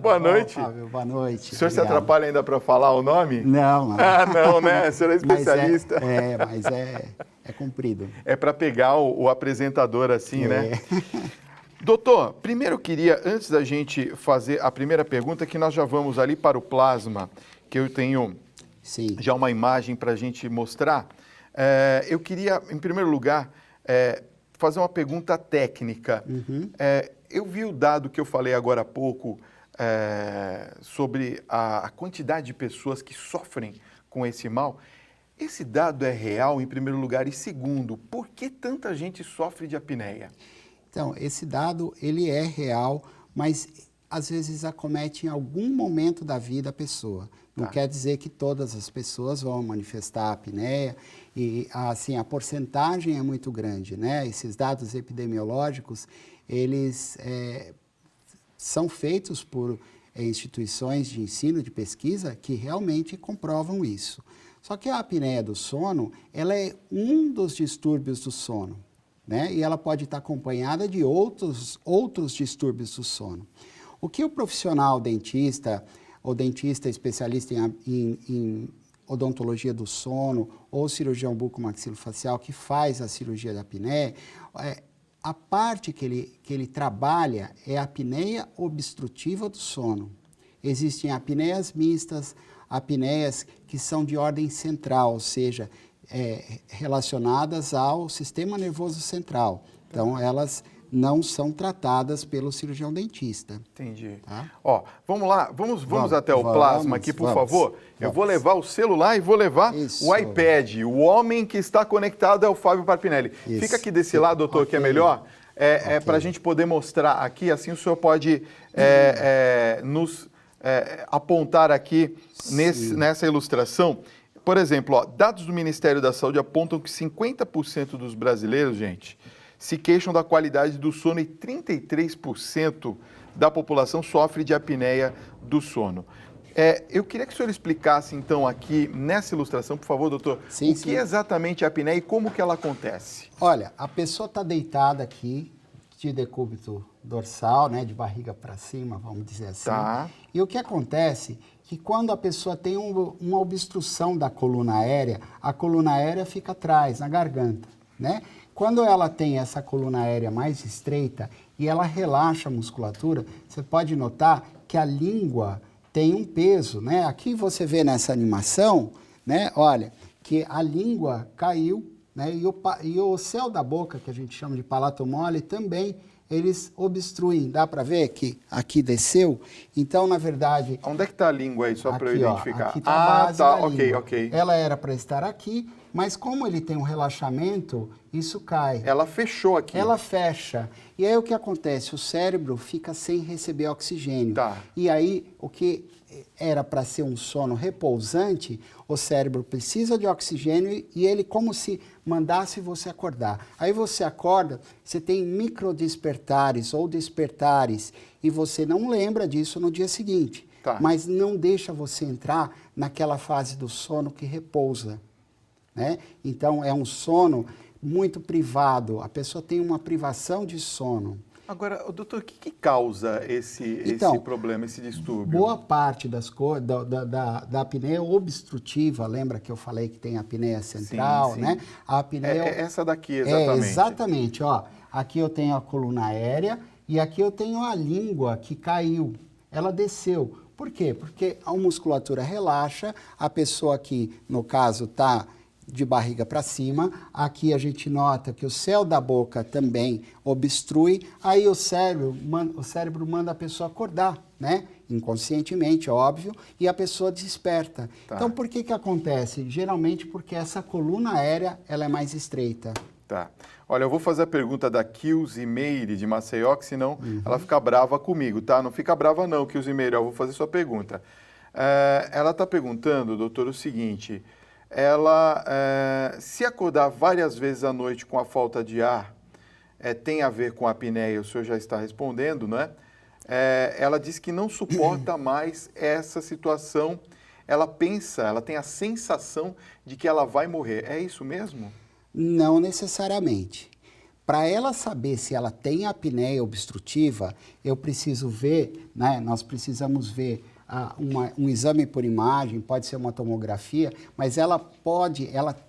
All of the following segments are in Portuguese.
Boa noite. Fábio, boa noite. O senhor se Obrigado. atrapalha ainda para falar o nome? Não. Ah, não, né? O senhor é especialista. Mas é comprido. É para pegar o apresentador assim, né? É. Doutor, primeiro eu queria, antes da gente fazer a primeira pergunta, que nós já vamos ali para o plasma, que eu tenho Sim. já uma imagem para a gente mostrar. Eu queria, em primeiro lugar, fazer uma pergunta técnica. Eu vi o dado que eu falei agora há pouco sobre a quantidade de pessoas que sofrem com esse mal. Esse dado é real, em primeiro lugar? E segundo, por que tanta gente sofre de apneia? Então, esse dado, ele é real, mas às vezes acomete em algum momento da vida a pessoa. Não quer dizer que todas as pessoas vão manifestar a apneia e, assim, a porcentagem é muito grande, né? Esses dados epidemiológicos, eles são feitos por instituições de ensino, de pesquisa, que realmente comprovam isso. Só que a apneia do sono, ela é um dos distúrbios do sono, né? E ela pode estar acompanhada de outros distúrbios do sono. O que o profissional dentista, ou dentista especialista em odontologia do sono, ou cirurgião bucomaxilofacial que faz a cirurgia da apneia, a parte que ele trabalha é a apneia obstrutiva do sono. Existem apneias mistas, apneias que são de ordem central, ou seja, relacionadas ao sistema nervoso central. Então, elas não são tratadas pelo cirurgião dentista. Entendi. Tá? Ó, vamos lá, vamos até o plasma aqui, por favor. Eu vou levar o celular e vou levar o iPad. O homem que está conectado é o Fábio Parpinelli. Isso. Fica aqui desse lado, doutor, que é melhor. Para a gente poder mostrar aqui, assim o senhor pode nos apontar aqui nessa ilustração. Por exemplo, ó, dados do Ministério da Saúde apontam que 50% dos brasileiros, gente, se queixam da qualidade do sono e 33% da população sofre de apneia do sono. Eu queria que o senhor explicasse, então, aqui nessa ilustração, por favor, doutor, o que é exatamente a apneia e como que ela acontece? Olha, a pessoa está deitada aqui, de decúbito dorsal, né, de barriga para cima, vamos dizer assim. Tá. E o que acontece que quando a pessoa tem uma obstrução da coluna aérea, a coluna aérea fica atrás, na garganta, né? Quando ela tem essa coluna aérea mais estreita e ela relaxa a musculatura, você pode notar que a língua tem um peso, né? Aqui você vê nessa animação, né? Olha, que a língua caiu, né? E o céu da boca, que a gente chama de palato mole, também eles obstruem. Dá para ver que aqui desceu? Então, na verdade... Onde é que está a língua aí, só para eu identificar? Aqui está a base da língua. Ok. Ela era para estar aqui, mas como ele tem um relaxamento, isso cai. Ela fechou aqui. Ela fecha. E aí o que acontece? O cérebro fica sem receber oxigênio. Tá. E aí o que era para ser um sono repousante, o cérebro precisa de oxigênio e ele como se mandasse você acordar. Aí você acorda, você tem microdespertares ou despertares e você não lembra disso no dia seguinte. Tá. Mas não deixa você entrar naquela fase do sono que repousa, né? Então é um sono muito privado, a pessoa tem uma privação de sono. Agora, doutor, o que causa esse problema, esse distúrbio? Boa parte da apneia obstrutiva, lembra que eu falei que tem a apneia central, sim. né? A apneia... essa daqui, exatamente. Exatamente, ó. Aqui eu tenho a coluna aérea e aqui eu tenho a língua que caiu, ela desceu. Por quê? Porque a musculatura relaxa, a pessoa aqui, no caso, está de barriga para cima, aqui a gente nota que o céu da boca também obstrui, aí o cérebro manda a pessoa acordar, né? Inconscientemente, óbvio, e a pessoa desperta. Tá. Então, por que acontece? Geralmente porque essa coluna aérea, ela é mais estreita. Tá. Olha, eu vou fazer a pergunta da Kilze Meire, de Maceió, que senão ela fica brava comigo, tá? Não fica brava não, Kilze Meire, eu vou fazer sua pergunta. Ela está perguntando, doutor, o seguinte... Ela, se acordar várias vezes à noite com a falta de ar, tem a ver com a apneia, o senhor já está respondendo, né? Ela diz que não suporta mais essa situação, ela tem a sensação de que ela vai morrer. É isso mesmo? Não necessariamente. Para ela saber se ela tem apneia obstrutiva, eu preciso ver, né, nós precisamos ver um exame por imagem, pode ser uma tomografia, mas ela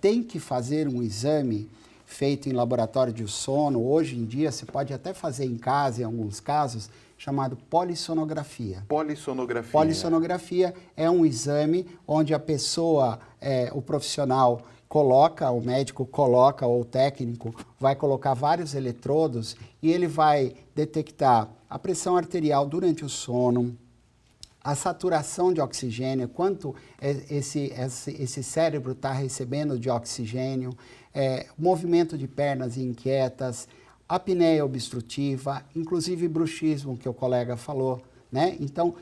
tem que fazer um exame feito em laboratório de sono. Hoje em dia, você pode até fazer em casa, em alguns casos, chamado polissonografia. Polissonografia. Polissonografia é um exame onde a pessoa, o profissional coloca, o médico coloca, ou o técnico vai colocar vários eletrodos e ele vai detectar a pressão arterial durante o sono, a saturação de oxigênio, quanto esse cérebro está recebendo de oxigênio, movimento de pernas inquietas, apneia obstrutiva, inclusive bruxismo, que o colega falou, né? Então,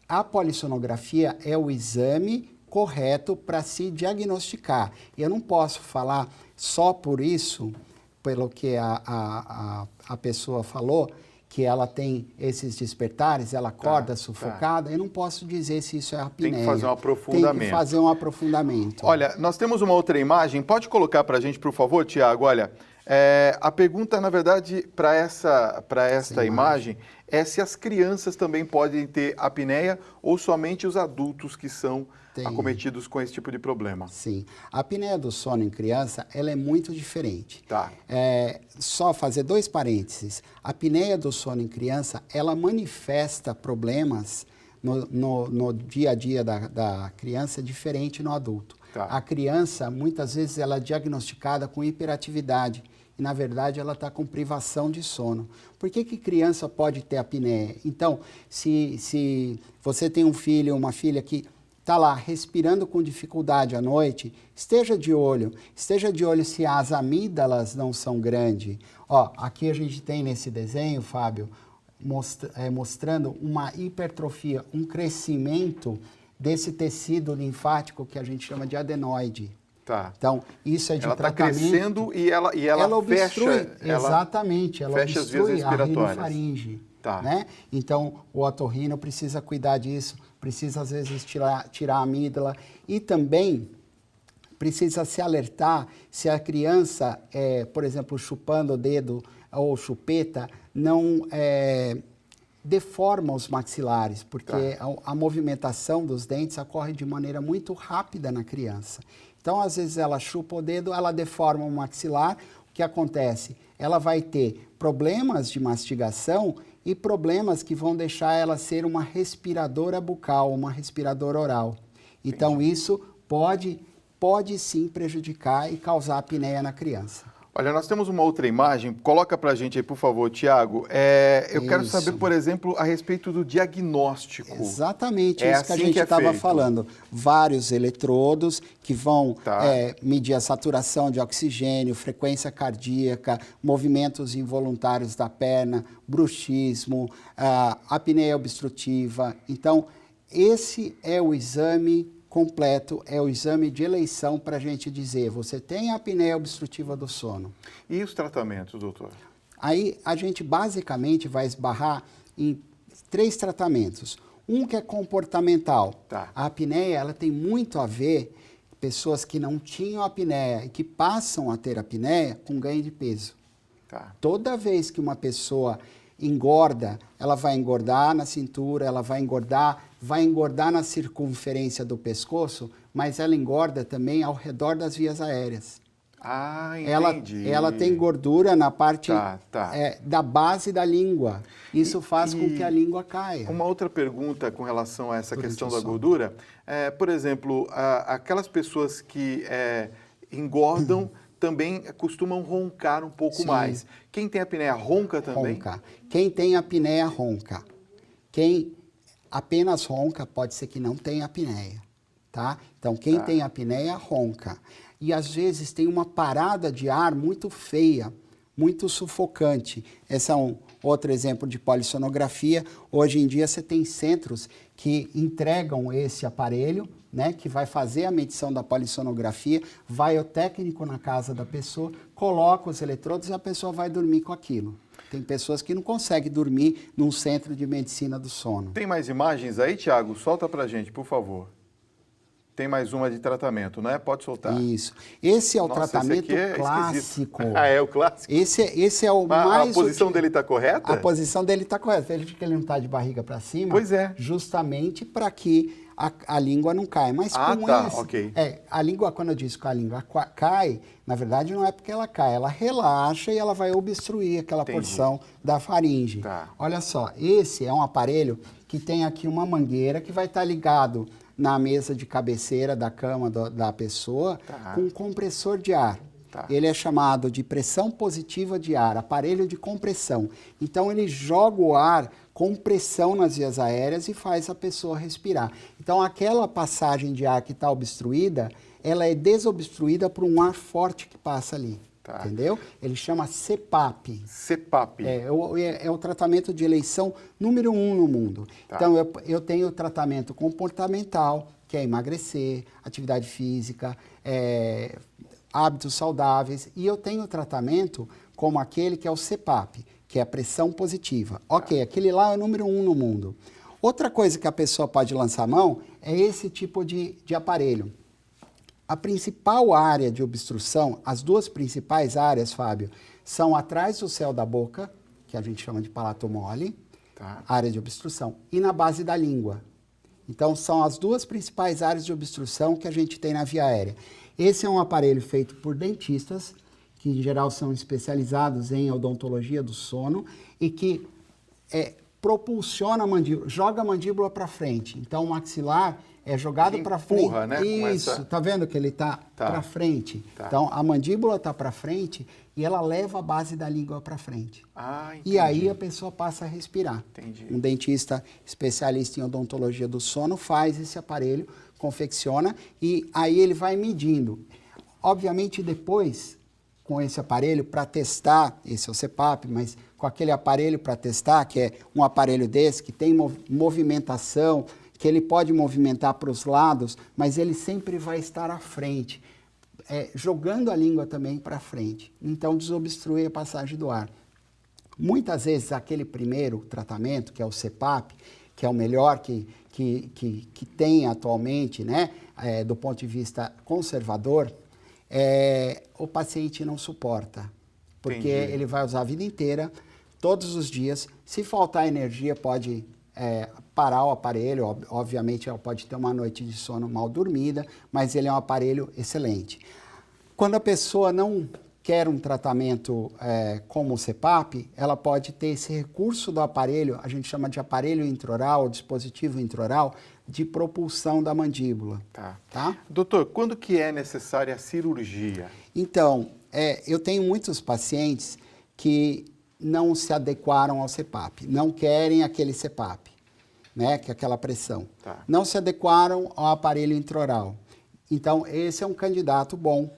a polissonografia é o exame correto para se diagnosticar. Eu não posso falar só por isso, pelo que a pessoa falou, que ela tem esses despertares, ela acorda sufocada, eu não posso dizer se isso é apneia. Tem que fazer um aprofundamento. Tem que fazer um aprofundamento. Olha, nós temos uma outra imagem, pode colocar para a gente, por favor, Tiago? Olha, a pergunta, na verdade, para esta imagem é se as crianças também podem ter apneia ou somente os adultos que são acometidos com esse tipo de problema. Sim. A apneia do sono em criança, ela é muito diferente. Tá. Só fazer 2 parênteses. A apneia do sono em criança, ela manifesta problemas no dia a dia da criança diferente no adulto. Tá. A criança, muitas vezes, ela é diagnosticada com hiperatividade. E, na verdade, ela está com privação de sono. Por que criança pode ter apneia? Então, se você tem um filho ou uma filha que está lá respirando com dificuldade à noite, esteja de olho se as amígdalas não são grandes. Ó, aqui a gente tem nesse desenho, Fábio, mostrando uma hipertrofia, um crescimento desse tecido linfático que a gente chama de adenoide. Tá. Então, isso é de ela tratamento. Ela está crescendo e ela obstrui, fecha... Exatamente, ela fecha obstrui as vias respiratórias. a rinofaringe. Tá. Né? Então, o otorrino precisa cuidar disso, precisa, às vezes, tirar a amígdala e também precisa se alertar se a criança, por exemplo, chupando o dedo ou chupeta, não deforma os maxilares, porque a movimentação dos dentes ocorre de maneira muito rápida na criança. Então, às vezes, ela chupa o dedo, ela deforma o maxilar. O que acontece? Ela vai ter problemas de mastigação e problemas que vão deixar ela ser uma respiradora bucal, uma respiradora oral. Então, Entendi. Isso pode sim prejudicar e causar apneia na criança. Olha, nós temos uma outra imagem, coloca pra gente aí, por favor, Tiago. Eu quero saber, por exemplo, a respeito do diagnóstico. Exatamente, isso que a assim gente estava feito. falando. Vários eletrodos que vão Tá. medir a saturação de oxigênio, frequência cardíaca, movimentos involuntários da perna, bruxismo, apneia obstrutiva. Então, esse é o exame completo, é o exame de eleição para a gente dizer, você tem a apneia obstrutiva do sono. E os tratamentos, doutor? Aí a gente basicamente vai esbarrar em 3 tratamentos. Um que é comportamental. Tá. A apneia, ela tem muito a ver, pessoas que não tinham apneia e que passam a ter apneia com ganho de peso. Tá. Toda vez que uma pessoa engorda, ela vai engordar na cintura, ela vai engordar na circunferência do pescoço, mas ela engorda também ao redor das vias aéreas. Ah, entendi. Ela tem gordura na parte Tá. da base da língua. Isso faz com que a língua caia. Uma outra pergunta com relação a essa Durante questão o da sono. gordura. Por exemplo, aquelas pessoas que engordam também costumam roncar um pouco Sim. mais. Quem tem apneia ronca também? Ronca. Quem tem apneia ronca. Quem apenas ronca pode ser que não tenha apneia, tá? Então, quem tem apneia ronca. E às vezes tem uma parada de ar muito feia, muito sufocante. Esse é um outro exemplo de polissonografia. Hoje em dia você tem centros que entregam esse aparelho, né, que vai fazer a medição da polissonografia, vai o técnico na casa da pessoa, coloca os eletrodos e a pessoa vai dormir com aquilo. Tem pessoas que não conseguem dormir num centro de medicina do sono. Tem mais imagens aí, Tiago? Solta pra gente, por favor. Tem mais uma de tratamento, né? Pode soltar. Isso. Esse é o Nossa, tratamento esse aqui é clássico. esquisito. Ah, é o clássico? Esse é o Mas mais... a posição dele está correta? A posição dele está correta. Veja que ele não está de barriga para cima. Pois é. Justamente para que a língua não caia. Mas com esse... Ok. A língua, quando eu disse que a língua cai, na verdade não é porque ela cai. Ela relaxa e ela vai obstruir aquela porção da faringe. Tá. Olha só, esse é um aparelho que tem aqui uma mangueira que vai estar ligado na mesa de cabeceira da cama da pessoa, com um compressor de ar. Tá. Ele é chamado de pressão positiva de ar, aparelho de compressão. Então, ele joga o ar com pressão nas vias aéreas e faz a pessoa respirar. Então, aquela passagem de ar que está obstruída, ela é desobstruída por um ar forte que passa ali. Tá. Entendeu? Ele chama CPAP. CPAP. É o tratamento de eleição número 1 no mundo. Tá. Então, eu tenho o tratamento comportamental, que é emagrecer, atividade física, hábitos saudáveis. E eu tenho o tratamento como aquele que é o CPAP, que é a pressão positiva. Tá. Ok, aquele lá é o número 1 no mundo. Outra coisa que a pessoa pode lançar mão é esse tipo de aparelho. A principal área de obstrução, as duas principais áreas, Fábio, são atrás do céu da boca, que a gente chama de palato mole, área de obstrução, e na base da língua. Então, são as duas principais áreas de obstrução que a gente tem na via aérea. Esse é um aparelho feito por dentistas, que em geral são especializados em odontologia do sono, e que propulsiona a mandíbula, joga a mandíbula para frente. Então, o maxilar é jogado para frente. Né? Isso, tá vendo que ele está para frente? Tá. Então, a mandíbula está para frente e ela leva a base da língua para frente. Entendi. E aí a pessoa passa a respirar. Entendi. Um dentista especialista em odontologia do sono faz esse aparelho, confecciona e aí ele vai medindo. Obviamente, depois, com esse aparelho, para testar, esse é o CPAP, mas com aquele aparelho para testar, que é um aparelho desse, que tem movimentação, que ele pode movimentar para os lados, mas ele sempre vai estar à frente, jogando a língua também para frente. Então, desobstruir a passagem do ar. Muitas vezes, aquele primeiro tratamento, que é o CPAP, que é o melhor que tem atualmente, né, do ponto de vista conservador, o paciente não suporta, porque ele vai usar a vida inteira, todos os dias. Se faltar energia, pode parar o aparelho, obviamente ela pode ter uma noite de sono mal dormida, mas ele é um aparelho excelente. Quando a pessoa não quer um tratamento como o CPAP, ela pode ter esse recurso do aparelho, a gente chama de aparelho intraoral, dispositivo intraoral, de propulsão da mandíbula. Tá? Doutor, quando que é necessária a cirurgia? Então, eu tenho muitos pacientes que não se adequaram ao CPAP, não querem aquele CPAP, né, que é aquela pressão. Não se adequaram ao aparelho intraoral. Então, esse é um candidato bom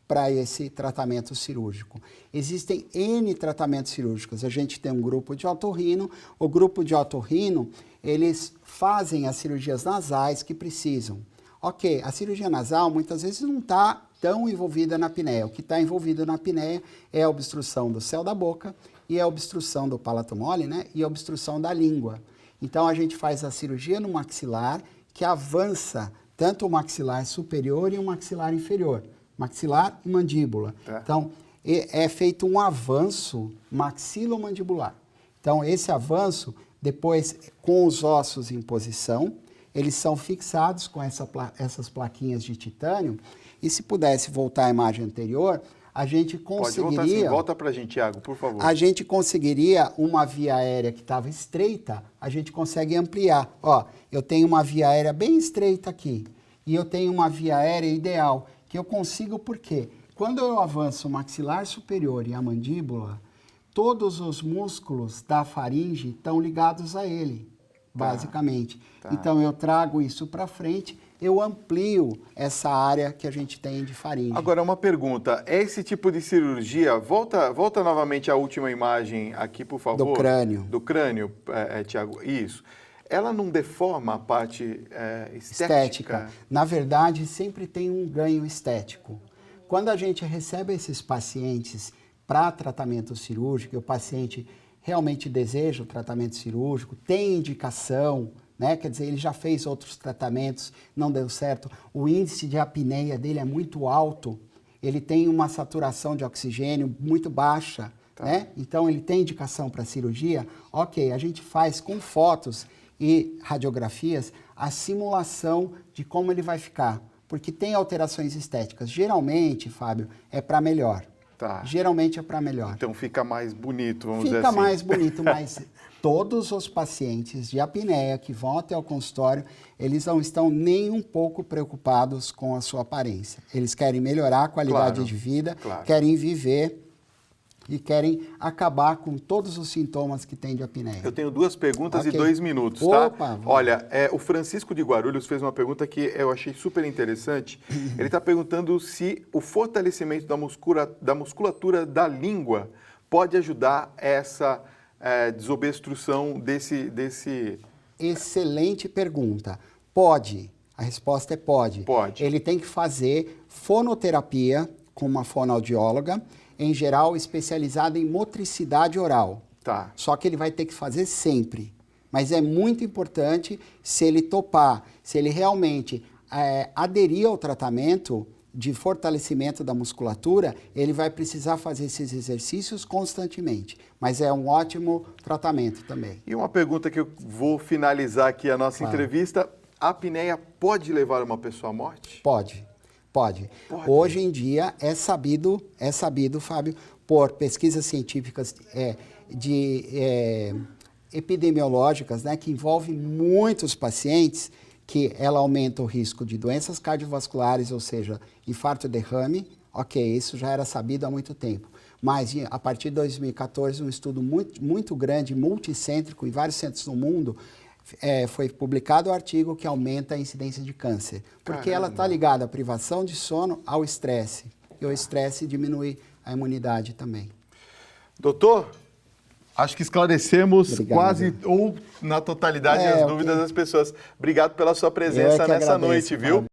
para esse tratamento cirúrgico. Existem N tratamentos cirúrgicos. A gente tem um grupo de otorrino. O grupo de otorrino, eles fazem as cirurgias nasais que precisam. Ok, a cirurgia nasal muitas vezes não está tão envolvida na apneia. O que está envolvido na apneia é a obstrução do céu da boca e a obstrução do palato mole, né? E a obstrução da língua. Então, a gente faz a cirurgia no maxilar, que avança tanto o maxilar superior e o maxilar inferior. Maxilar e mandíbula. Então, é feito um avanço maxilomandibular. Então, esse avanço, depois, com os ossos em posição, eles são fixados com essas plaquinhas de titânio. E se pudesse voltar à imagem anterior, a gente conseguiria... Pode voltar sim, volta para a gente, Thiago, por favor. A gente conseguiria uma via aérea que estava estreita, a gente consegue ampliar. Ó, eu tenho uma via aérea bem estreita aqui, e eu tenho uma via aérea ideal, que eu consigo por quê? Quando eu avanço o maxilar superior e a mandíbula, todos os músculos da faringe estão ligados a ele, basicamente. Então, eu trago isso para frente, eu amplio essa área que a gente tem de faringe. Agora, uma pergunta. Esse tipo de cirurgia, volta novamente à última imagem aqui, por favor. Do crânio. Do crânio, Thiago. Isso. Ela não deforma a parte estética? Na verdade, sempre tem um ganho estético. Quando a gente recebe esses pacientes para tratamento cirúrgico, o paciente realmente deseja o tratamento cirúrgico, tem indicação, né? Quer dizer, ele já fez outros tratamentos, não deu certo. O índice de apneia dele é muito alto, ele tem uma saturação de oxigênio muito baixa, né? Então ele tem indicação para cirurgia. Ok, a gente faz com fotos e radiografias a simulação de como ele vai ficar, porque tem alterações estéticas. Geralmente, Fábio, é para melhor. Tá. Geralmente é para melhor. Então fica mais bonito, vamos dizer Fica assim. mais bonito, mas todos os pacientes de apneia que vão até o consultório, eles não estão nem um pouco preocupados com a sua aparência. Eles querem melhorar a qualidade Claro, de vida, claro. querem viver e querem acabar com todos os sintomas que tem de apneia. Eu tenho 2 perguntas Ok. e 2 minutos, Opa, tá? vamos. Olha, o Francisco de Guarulhos fez uma pergunta que eu achei super interessante. Ele está perguntando se o fortalecimento da musculatura da língua pode ajudar essa desobstrução desse... Excelente pergunta. Pode. A resposta é pode. Pode. Ele tem que fazer fonoterapia com uma fonoaudióloga, em geral especializada em motricidade oral. Tá. Só que ele vai ter que fazer sempre. Mas é muito importante se ele topar, se ele realmente aderir ao tratamento de fortalecimento da musculatura, ele vai precisar fazer esses exercícios constantemente. Mas é um ótimo tratamento também. E uma pergunta que eu vou finalizar aqui a nossa entrevista. A apneia pode levar uma pessoa à morte? Pode. Pode. Hoje em dia é sabido, Fábio, por pesquisas científicas epidemiológicas, né, que envolvem muitos pacientes, que ela aumenta o risco de doenças cardiovasculares, ou seja, infarto e derrame. Ok, isso já era sabido há muito tempo. Mas a partir de 2014, um estudo muito grande, multicêntrico, em vários centros do mundo, foi publicado o artigo que aumenta a incidência de câncer. Porque ela está ligada à privação de sono ao estresse. E o estresse diminui a imunidade também. Doutor, acho que esclarecemos Obrigado. quase ou na totalidade as dúvidas das pessoas. Obrigado pela sua presença nessa agradeço, noite, viu? Fábio.